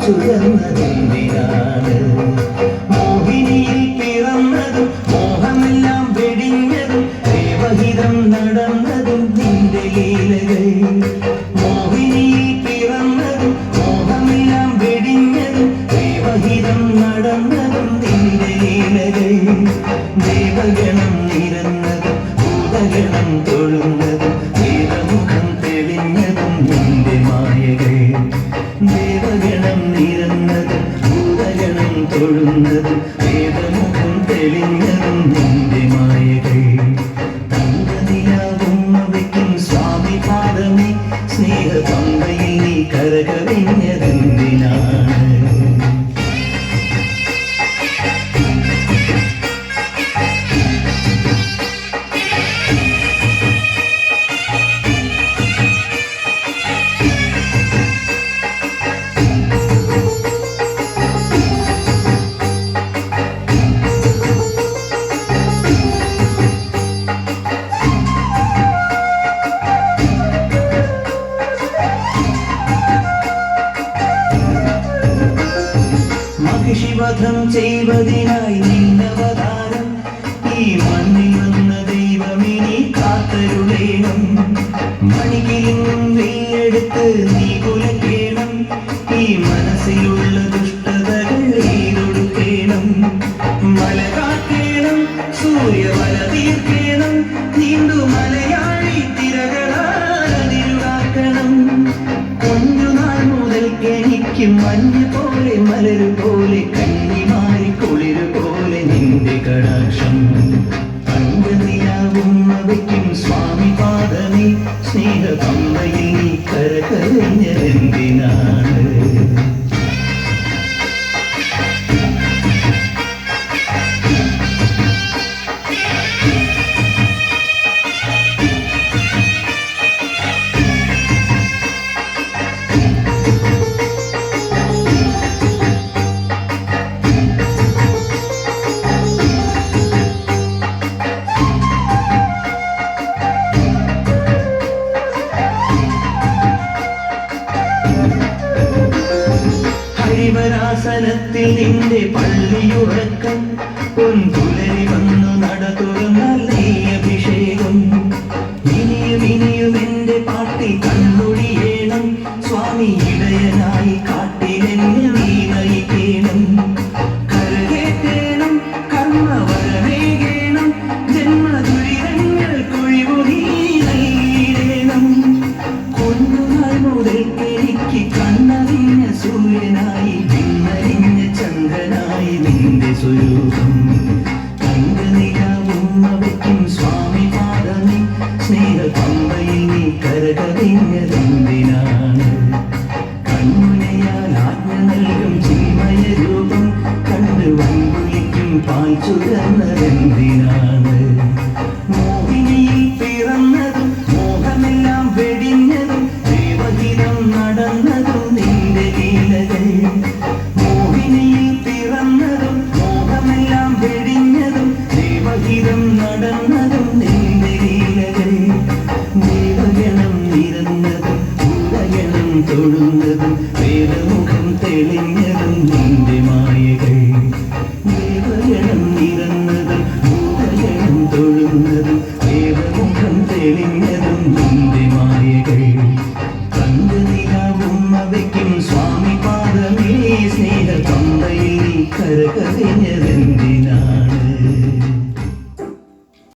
ചുഴന്നതെന്തിനാണ്? മോഹിനിയിൽ പിറന്നതും മോഹമെല്ലാം വെടിഞ്ഞതും ദേവഹിതം നടന്നതും നിന്റെ ലീലകൾ. മോഹിനിയിൽ പിറന്നതും മോഹമെല്ലാം വെടിഞ്ഞതും ദേവഹിതം നടന്നതും നിന്റെ ലീലകൾ. ദേവഗണം നിരന്നതും ഭൂതഗണം തൊഴുന്നതും വേദമുഖം തെളിഞ്ഞതും നിന്റെ മായകൾ. ദേവഗണം നിരന്നതും ഭൂതഗണം തൊഴുന്നതും വേദമുഖം തെളിഞ്ഞതും നിന്റെ മായകൾ. തങ്കനിലാവും അവയ്ക്കും സ്വാമി പാദമേ സ്നേഹ പമ്പയിൽ നീ കരകവിഞ്ഞതെന്തിനാണ്? മഹിഷിവധം ചെയ്വതിനായി നിന്നവതാരം ഈ മണ്ണിൽ വന്ന ദൈവമിനി കാത്തരുളേണം. മണികിലും വെയിലെടുത്ത് നീ കുലക്കേണം. ഈ മനസ്സിലുള്ള ദുഷ്ടതകൾ എയ്തൊടുക്കേണം. മല കാക്കേണം, സൂര്യവല തീർക്കേണം. നീണ്ടു മലയാളി തിരകളാതിരുകാക്കണം. കുഞ്ഞുനാൾ മുതൽക്കെനിക്ക് മഞ്ഞ് പോലെ മലരു പോലെ കന്നിമാരി കുളിരു പോലെ നിന്റെ കടാക്ഷം. തങ്കനിലാവും അവയ്ക്കും സ്വാമി പാദമേ സ്നേഹ പമ്പയിൽ നീ കരകവിഞ്ഞതെന്തിനാണ്? ഹരിവരാസനത്തിൽ നിന്റെ പള്ളിയുറക്കം പൊൻപുലരി വന്നു നട തുറന്നാൽ അഭിഷേകം. ഇനിയും ഇനിയും എന്റെ പാട്ടി കണ്ണൊഴിയേണം. സ്വാമി ഇടയനായി കാട്ടിലെന്നെ നീ നയിക്കേണം. കരകേറ്റേണം, കർമ്മവരമേകേണം. ജന്മദുരിതങ്ങൾ കൊഴിവു നീ നൽകിയിടേണം. കുഞ്ഞുനാൾ മുതൽക്കെനിക്ക് കണ്ണറിഞ്ഞ സൂര്യനായി പിന്നറിഞ്ഞ ചന്ദ്രനായി നിന്റെ സ്വരൂപം. തങ്കനിലാവും അവയ്ക്കും സ്വാമി പാദമേ സ്നേഹ പമ്പയിൽ നീ കരകവിഞ്ഞതെന്തിനാണ്? കൺമുനയാൽ ആജ്ഞ നൽകും ചിന്മയ രൂപം കണ്ട് വൻകുലിക്കും പാൽ ചുരന്നതെന്തിനാണ്? മോഹിനിയിൽ പിറന്നതും മോഹമെല്ലാം വെടിഞ്ഞതും ദേവഹിതം നടന്നതും നിന്റെ ലീലകൾ. മോഹിനിയിൽ പിറന്നതും മോഹമെല്ലാം വെടിഞ്ഞതും ദേവഹിതം നടന്നതും നിന്റെ ലീലകൾ. ദേവഗണം നിരന്നതും ഭൂതഗണം തൊഴുന്നതും വേദമുഖം തെളിഞ്ഞതും നിന്റെ മായകൾ. ദേവഗണം നിരന്നതും ഭൂതഗണം തൊഴുന്നതും വേദമുഖം തെളിഞ്ഞതും നിന്റെ മായകൾ. തങ്കനിലാവും അവയ്ക്കും സ്വാമി പാദമേ സ്നേഹ പമ്പയിൽ നീ കരകവിഞ്ഞതെന്തിനാണ്?